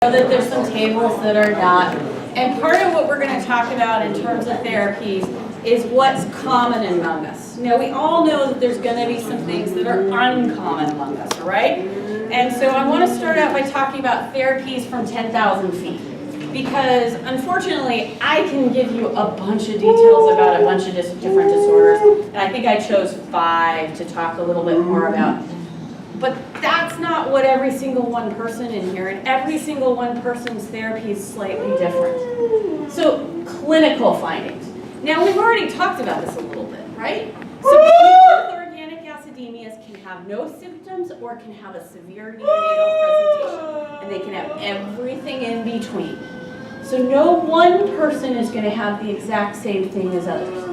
know that there's some tables that are not. And part of what we're going to talk about in terms of therapies is what's common among us. Now, we all know that there's going to be some things that are uncommon among us, right? And so I want to start out by talking about therapies from 10,000 feet. Because unfortunately, I can give you a bunch of details about a bunch of different disorders. And I think I chose 5 to talk a little bit more about. But that's not what every single one person in here, and every single one person's therapy is slightly different. So, clinical findings. Now, we've already talked about this a little bit, right? So, people with organic acidemias can have no symptoms or can have a severe neonatal presentation, and they can have everything in between. So, no one person is going to have the exact same thing as others.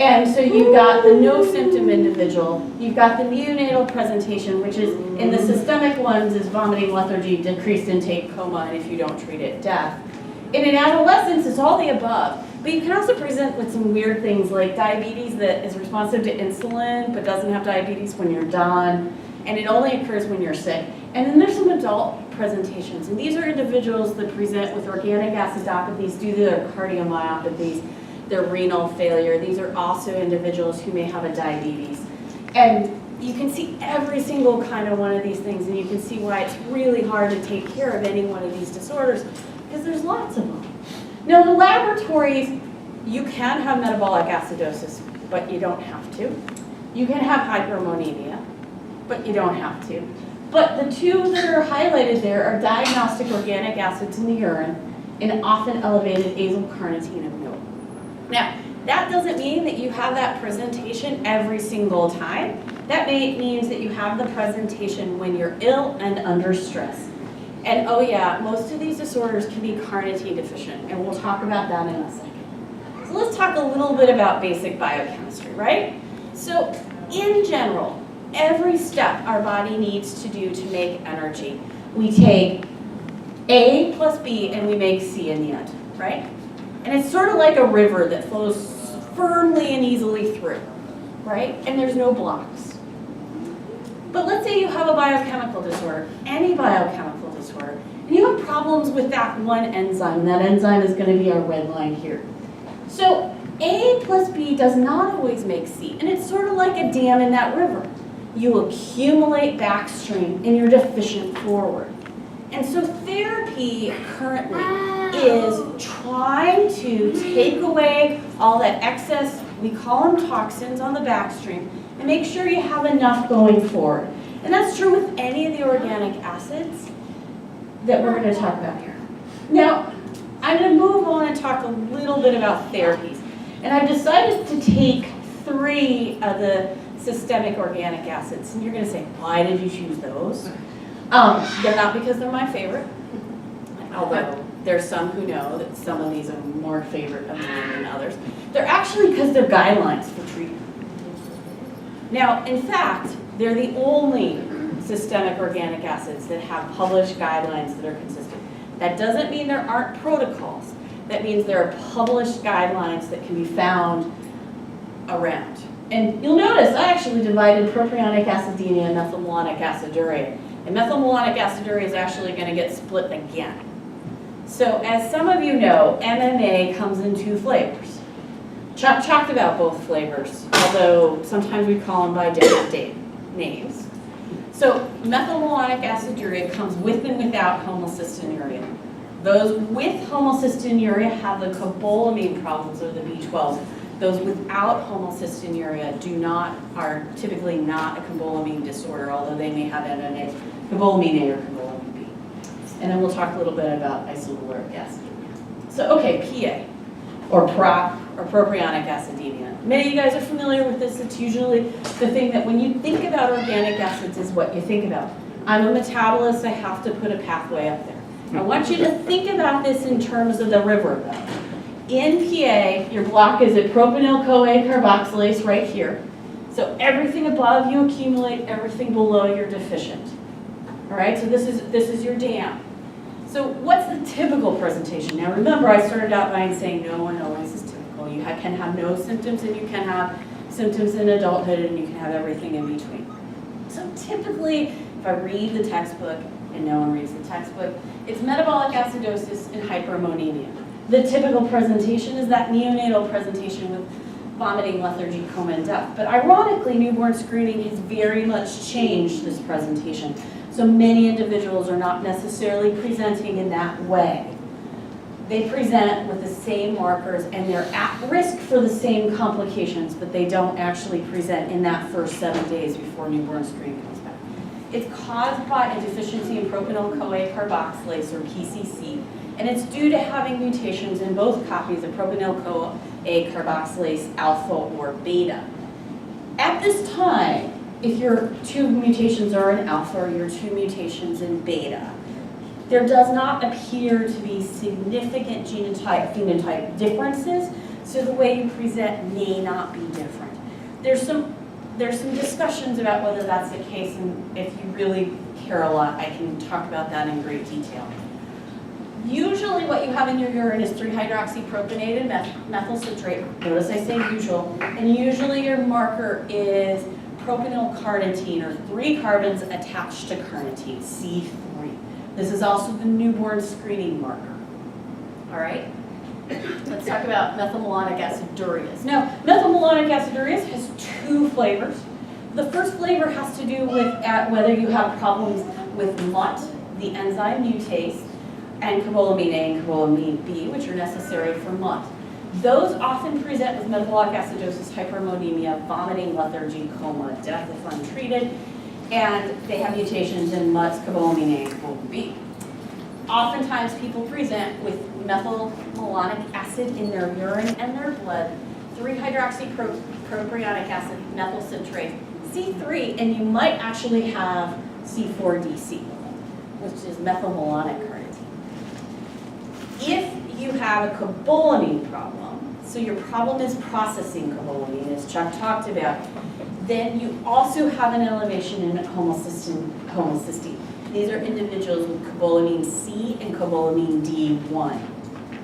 And so you've got the no symptom individual, you've got the neonatal presentation, which is in the systemic ones is vomiting, lethargy, decreased intake, coma, and if you don't treat it, death. And in adolescence, it's all the above. But you can also present with some weird things like diabetes that is responsive to insulin, but doesn't have diabetes when you're done, and it only occurs when you're sick. And then there's some adult presentations, and these are individuals that present with organic acidopathies due to their cardiomyopathies, their renal failure. These are also individuals who may have a diabetes. And you can see every single kind of one of these things, and you can see why it's really hard to take care of any one of these disorders, because there's lots of them. Now, in the laboratories, you can have metabolic acidosis, but you don't have to. You can have hyperammonemia, but you don't have to. But the two that are highlighted there are diagnostic organic acids in the urine and often elevated acyl-carnitine of note. Now, that doesn't mean that you have that presentation every single time. That means that you have the presentation when you're ill and under stress. And oh yeah, most of these disorders can be carnitine deficient, and we'll talk about that in a second. So let's talk a little bit about basic biochemistry, right? So in general, every step our body needs to do to make energy, we take A plus B and we make C in the end, right? And it's sort of like a river that flows firmly and easily through, right? And there's no blocks. But let's say you have a biochemical disorder, any biochemical disorder, and you have problems with that one enzyme. That enzyme is going to be our red line here. So A plus B does not always make C, and it's sort of like a dam in that river. You accumulate backstream, and you're deficient forward. And so therapy currently is trying to take away all that excess, we call them toxins on the backstream, and make sure you have enough going forward. And that's true with any of the organic acids that we're going to talk about here. Now, I'm going to move on and talk a little bit about therapies. And I've decided to take 3 of the systemic organic acids. And you're going to say, why did you choose those? They're not because they're my favorite, although there's some who know that some of these are more favorite of mine than others. They're actually because they're guidelines for treatment. Now, in fact, they're the only systemic organic acids that have published guidelines that are consistent. That doesn't mean there aren't protocols. That means there are published guidelines that can be found around. And you'll notice I actually divided propionic acidemia and methylmalonic aciduria. And methylmalonic aciduria is actually going to get split again. So as some of you know, MMA comes in 2 flavors. Chuck talked about both flavors, although sometimes we call them by different names. So methylmalonic aciduria comes with and without homocystinuria. Those with homocystinuria have the cobalamin problems of the B12s. Those without homocystinuria are typically not a cobalamin disorder, although they may have MMA, cobalamin A or cobalamin B. And then we'll talk a little bit about isovaleric acid. So, okay, PA, or propionic acidemia. Many of you guys are familiar with this. It's usually the thing that when you think about organic acids is what you think about. I'm a metabolist, I have to put a pathway up there. I want you to think about this in terms of the river, though. In PA, your block is at propionyl-CoA carboxylase right here. So everything above you accumulate, everything below you're deficient. All right, so this is your dam. So what's the typical presentation? Now remember, I started out by saying no one always is typical. You can have no symptoms, and you can have symptoms in adulthood, and you can have everything in between. So typically, if I read the textbook, and no one reads the textbook. It's metabolic acidosis and hyperammonemia. The typical presentation is that neonatal presentation with vomiting, lethargy, coma, and death. But ironically, newborn screening has very much changed this presentation. So many individuals are not necessarily presenting in that way. They present with the same markers and they're at risk for the same complications, but they don't actually present in that first 7 days before newborn screening comes back. It's caused by a deficiency in propionyl-CoA carboxylase, or PCC, and it's due to having mutations in both copies of propionyl-CoA carboxylase alpha or beta. At this time, if your 2 mutations are in alpha or your 2 mutations in beta, there does not appear to be significant genotype-phenotype differences, so the way you present may not be different. There's some discussions about whether that's the case, and if you really care a lot, I can talk about that in great detail. Usually what you have in your urine is 3-hydroxypropionated methyl citrate. Notice I say usual. And usually your marker is propionyl carnitine, or 3 carbons attached to carnitine, C3. This is also the newborn screening marker. All right? Let's talk about methylmalonic acidureas. Now, methylmalonic acidureas has 2 flavors. The first flavor has to do with whether you have problems with MUT, the enzyme mutase, and cobalamine A and cobalamine B, which are necessary for MUT. Those often present with metabolic acidosis, hyperammonemia, vomiting, lethargy, coma, death if untreated, and they have mutations in MUT, cobalamine A, and cobalamine B. Oftentimes people present with methylmalonic acid in their urine and their blood, 3-hydroxypropionic acid, methyl citrate, C3, and you might actually have C4DC, which is methylmalonic carnitine. If you have a cobalamine problem, so your problem is processing cobalamine, as Chuck talked about, then you also have an elevation in homocysteine. These are individuals with cobalamine C and cobalamine D1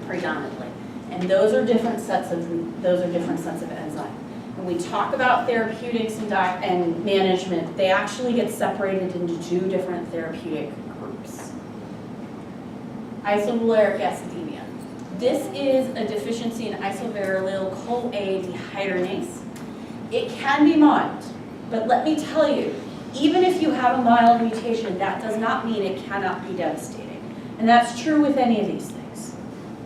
predominantly, and those are different sets of enzymes. When we talk about therapeutics and management, they actually get separated into 2 different therapeutic groups. Isovaleric acidemia. This is a deficiency in isovarylyl-CoA dehydrogenase. It can be mild, but let me tell you, even if you have a mild mutation, that does not mean it cannot be devastating. And that's true with any of these things,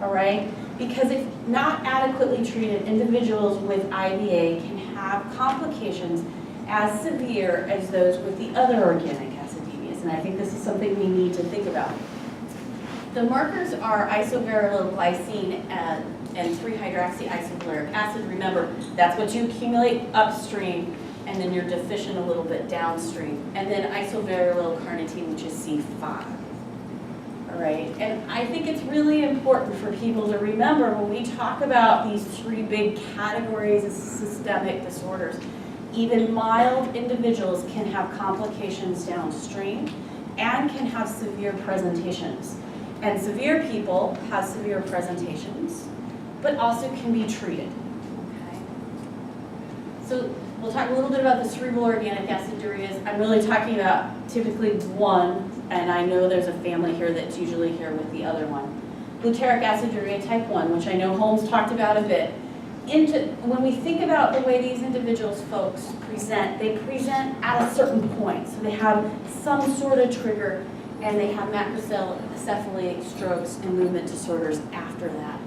all right? Because if not adequately treated, individuals with IVA can have complications as severe as those with the other organic acidemias, and I think this is something we need to think about. The markers are isovaryloglycine and 3-hydroxyisovaleric acid. Remember, that's what you accumulate upstream, and then you're deficient a little bit downstream. And then isovarylcarnitine, which is C5. All right, and I think it's really important for people to remember when we talk about these 3 big categories of systemic disorders, even mild individuals can have complications downstream and can have severe presentations. And severe people have severe presentations, but also can be treated. Okay? So we'll talk a little bit about the cerebral organic acidureas. I'm really talking about typically one, and I know there's a family here that's usually here with the other one. Glutaric aciduria type 1, which I know Holmes talked about a bit. When we think about the way these folks present, they present at a certain point. So they have some sort of trigger, and they have macrocephaly, strokes, and movement disorders after that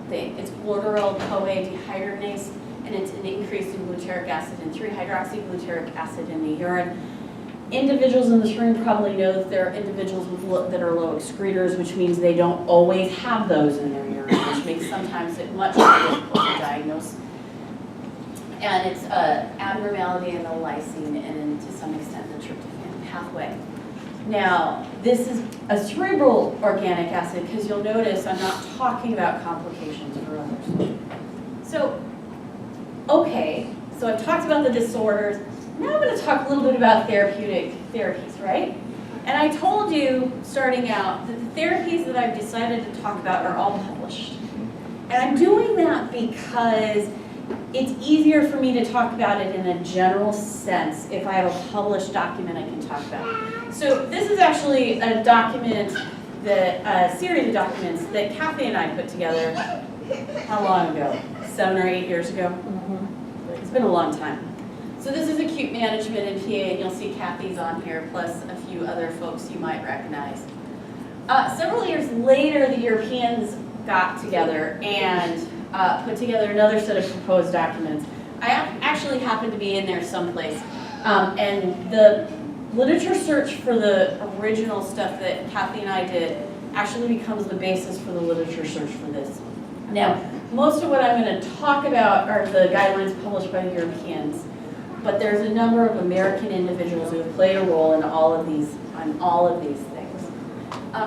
thing. It's glutaryl-CoA dehydrogenase, and it's an increase in glutaric acid and 3-hydroxyglutaric acid in the urine. Individuals in this room probably know that there are individuals that are low excretors, which means they don't always have those in their urine, which makes sometimes it much more difficult to diagnose. And it's an abnormality in the lysine and to some extent the tryptophan pathway. Now, this is a cerebral organic acid because you'll notice I'm not talking about complications for others. So, okay, so I've talked about the disorders. Now I'm going to talk a little bit about therapeutic therapies, right? And I told you, starting out, that the therapies that I've decided to talk about are all published. And I'm doing that because it's easier for me to talk about it in a general sense if I have a published document I can talk about. So this is actually a document, a series of documents that Kathy and I put together, how long ago? 7 or 8 years ago? It's been a long time. So this is acute management in PA, and you'll see Kathy's on here, plus a few other folks you might recognize. Several years later, the Europeans got together and put together another set of proposed documents. I actually happened to be in there someplace, and the literature search for the original stuff that Kathy and I did actually becomes the basis for the literature search for this. Now, most of what I'm going to talk about are the guidelines published by the Europeans, but there's a number of American individuals who have played a role in all of these things.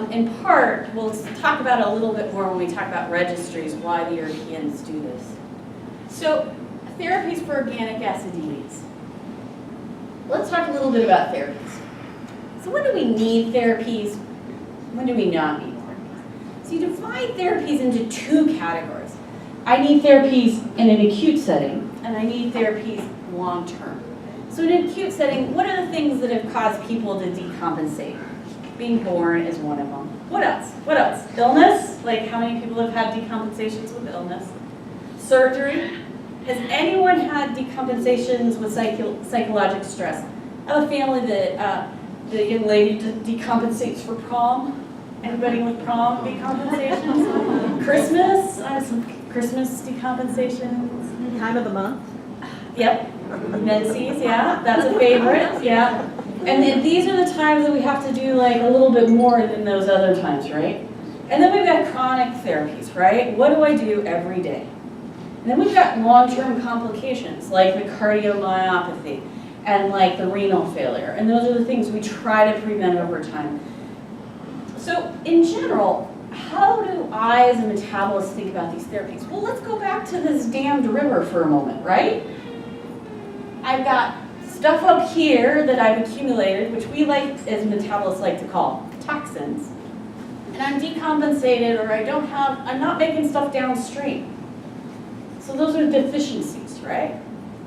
In part, we'll talk about it a little bit more when we talk about registries, why the Europeans do this. So, therapies for organic acidemias. Let's talk a little bit about therapies. So when do we need therapies? When do we not need therapies? So you divide therapies into 2 categories. I need therapies in an acute setting, and I need therapies long-term. So in an acute setting, what are the things that have caused people to decompensate? Being born is one of them. What else? What else? Illness? Like how many people have had decompensations with illness? Surgery? Has anyone had decompensations with psychological stress? I have a family that the young lady decompensates for prom. Anybody with prom decompensations? Christmas? I have some Christmas decompensations. Time of the month? Yep. Menses, yeah. That's a favorite, yeah. And then these are the times that we have to do like a little bit more than those other times, right? And then we've got chronic therapies, right? What do I do every day? And then we've got long-term complications like the cardiomyopathy and like the renal failure. And those are the things we try to prevent over time. So in general, how do I as a metabolist think about these therapies? Well, let's go back to this damned river for a moment, right? I've got stuff up here that I've accumulated, which we like as metabolists like to call toxins. And I'm decompensated, or I'm not making stuff downstream. So those are deficiencies, right?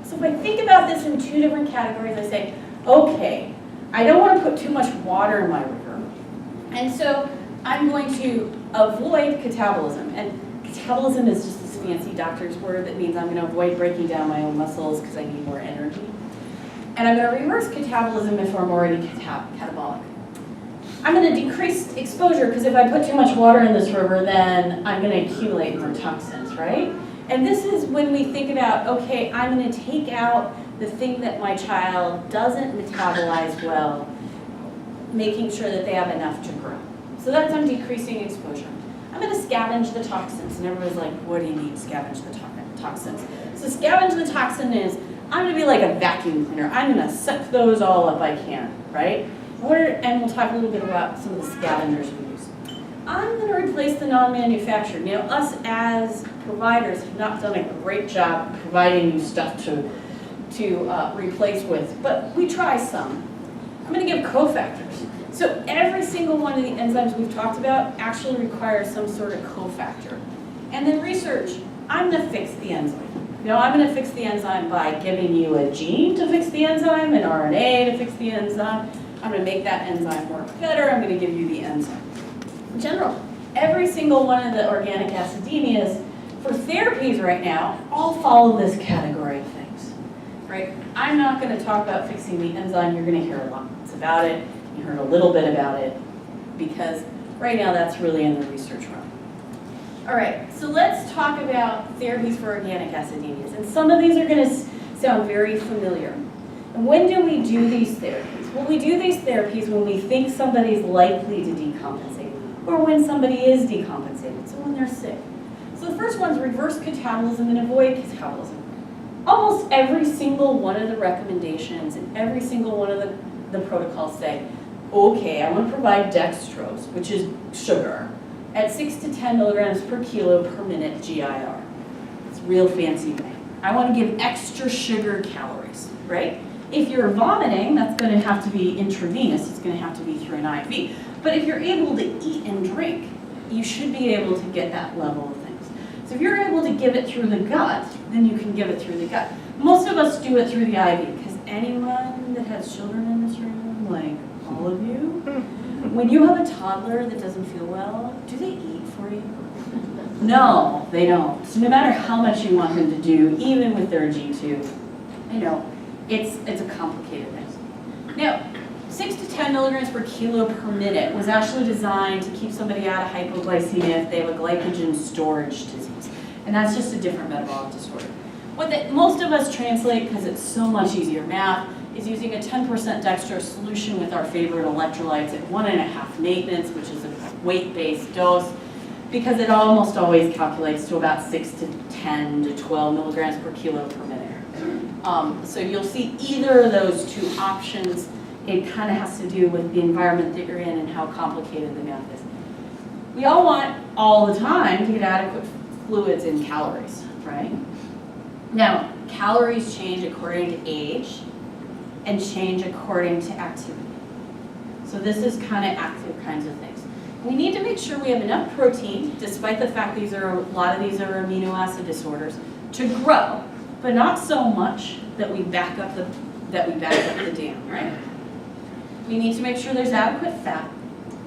So if I think about this in 2 different categories, I say, okay, I don't want to put too much water in my river. And so I'm going to avoid catabolism. And catabolism is just this fancy doctor's word that means I'm going to avoid breaking down my own muscles because I need more energy. And I'm going to reverse catabolism if I'm already catabolic. I'm going to decrease exposure because if I put too much water in this river, then I'm going to accumulate more toxins, right? And this is when we think about, okay, I'm going to take out the thing that my child doesn't metabolize well, making sure that they have enough to grow. So that's I'm decreasing exposure. I'm going to scavenge the toxins. And everyone's like, what do you mean scavenge the toxins? So scavenge the toxin is, I'm going to be like a vacuum cleaner. I'm going to suck those all up I can, right? And we'll talk a little bit about some of the scavengers we use. I'm going to replace the non-manufactured. You know, us as providers have not done a great job providing you stuff to replace with, but we try some. I'm going to give cofactors. So every single one of the enzymes we've talked about actually requires some sort of cofactor. And then research, I'm going to fix the enzyme. You know, I'm going to fix the enzyme by giving you a gene to fix the enzyme, an RNA to fix the enzyme. I'm going to make that enzyme work better. I'm going to give you the enzyme. In general, every single one of the organic acidemias for therapies right now all follow this category of things, right? I'm not going to talk about fixing the enzyme. You're going to hear lots about it. You heard a little bit about it because right now that's really in the research realm. All right, so let's talk about therapies for organic acidemias. And some of these are going to sound very familiar. And when do we do these therapies? Well, we do these therapies when we think somebody's likely to decompensate or when somebody is decompensated, so when they're sick. So the first one is reverse catabolism and avoid catabolism. Almost every single one of the recommendations and every single one of the protocols say, okay, I want to provide dextrose, which is sugar, at 6 to 10 milligrams per kilo per minute GIR. It's a real fancy thing. I want to give extra sugar calories, right? If you're vomiting, that's going to have to be intravenous. It's going to have to be through an IV. But if you're able to eat and drink, you should be able to get that level of things. So if you're able to give it through the gut, then you can give it through the gut. Most of us do it through the IV because anyone that has children in this room, like, all of you. When you have a toddler that doesn't feel well, do they eat for you? No, they don't. So no matter how much you want them to do, even with their G2, it's a complicated thing. Now, 6 to 10 milligrams per kilo per minute was actually designed to keep somebody out of hypoglycemia if they have a glycogen storage disease. And that's just a different metabolic disorder. What most of us translate, because it's so much easier math, is using a 10% dextrose solution with our favorite electrolytes at 1.5 maintenance, which is a weight-based dose, because it almost always calculates to about 6 to 10 to 12 milligrams per kilo per minute. So you'll see either of those two options. It kind of has to do with the environment that you're in and how complicated the math is. We all want all the time to get adequate fluids and calories, right? Now, calories change according to age and change according to activity. So this is kind of active kinds of things. We need to make sure we have enough protein, despite the fact a lot of these are amino acid disorders, to grow, but not so much that we back up the dam, right? We need to make sure there's adequate fat,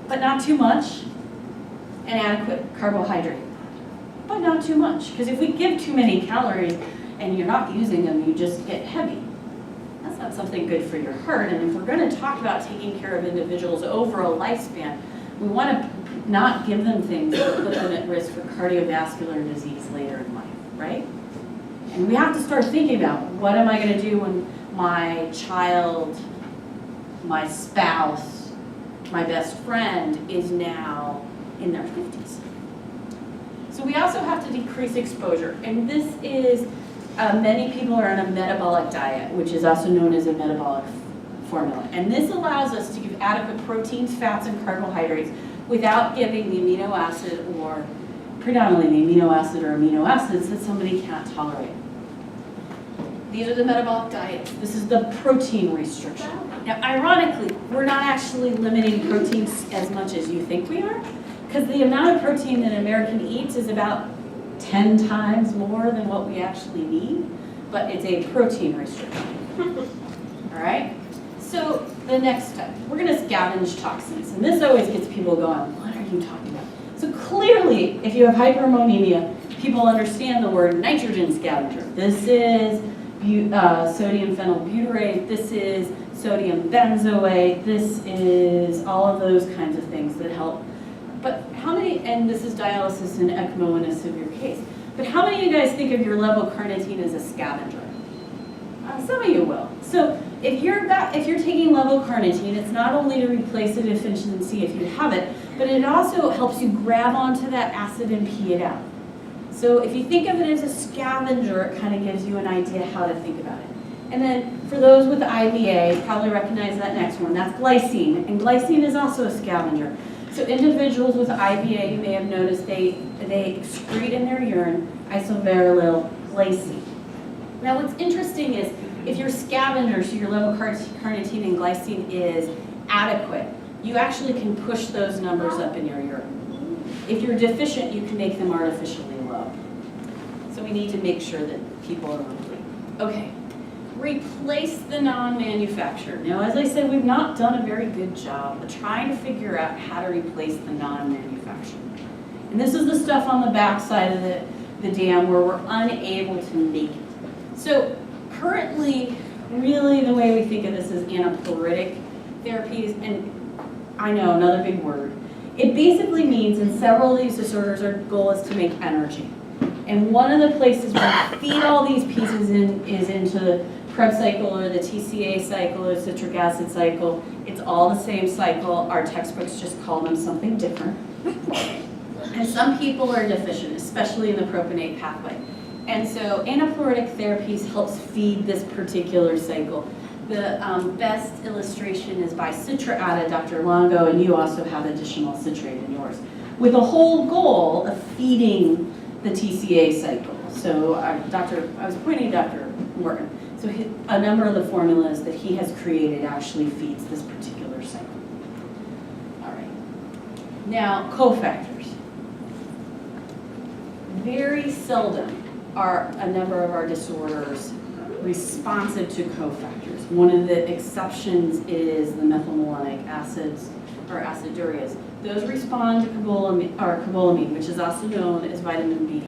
but not too much, and adequate carbohydrate, but not too much. Because if we give too many calories and you're not using them, you just get heavy. That's not something good for your heart. And if we're going to talk about taking care of individuals over a lifespan, we want to not give them things that put them at risk for cardiovascular disease later in life, right? And we have to start thinking about, what am I going to do when my child, my spouse, my best friend is now in their 50s. So we also have to decrease exposure. And this is, many people are on a metabolic diet, which is also known as a metabolic formula. And this allows us to give adequate proteins, fats, and carbohydrates without giving the amino acid, or predominantly the amino acid or amino acids that somebody can't tolerate. These are the metabolic diets. This is the protein restriction. Now, ironically, we're not actually limiting proteins as much as you think we are, because the amount of protein that an American eats is about 10 times more than what we actually need, but it's a protein restriction. All right? So the next step, we're going to scavenge toxins. And this always gets people going, what are you talking about? So clearly, if you have hyperammonemia, people understand the word nitrogen scavenger. This is sodium phenylbutyrate, this is sodium benzoate, this is all of those kinds of things that help. But how many, and this is dialysis and ECMO in a severe case, but how many of you guys think of your levocarnitine as a scavenger? Some of you will. So if you're taking levocarnitine, it's not only to replace a deficiency if you have it, but it also helps you grab onto that acid and pee it out. So if you think of it as a scavenger, it kind of gives you an idea how to think about it. And then for those with IVA, probably recognize that next one. That's glycine, and glycine is also a scavenger. So individuals with IVA, you may have noticed they excrete in their urine isovarylyl glycine. Now what's interesting is if your scavenger, so your levocarnitine and glycine is adequate, you actually can push those numbers up in your urine. If you're deficient, you can make them artificially low. So we need to make sure that people are complete. Okay, replace the non-manufacturer. Now, as I said, we've not done a very good job of trying to figure out how to replace the non-manufacturer. And this is the stuff on the back side of the dam where we're unable to make it. So currently, really the way we think of this is anapyretic therapies, and I know, another big word. It basically means in several of these disorders, our goal is to make energy. And one of the places where we feed all these pieces in is into the Krebs cycle or the TCA cycle or citric acid cycle. It's all the same cycle. Our textbooks just call them something different. And some people are deficient, especially in the propionate pathway. And so anapyretic therapies helps feed this particular cycle. The best illustration is by Citraata, Dr. Longo, and you also have additional citrate in yours, with the whole goal of feeding the TCA cycle. So I was pointing to Dr. Morgan. So a number of the formulas that he has created actually feeds this particular cycle. All right. Now, cofactors. Very seldom are a number of our disorders responsive to cofactors. One of the exceptions is the methylmalonic acids or acidureas. Those respond to cobalamin, which is also known as vitamin B.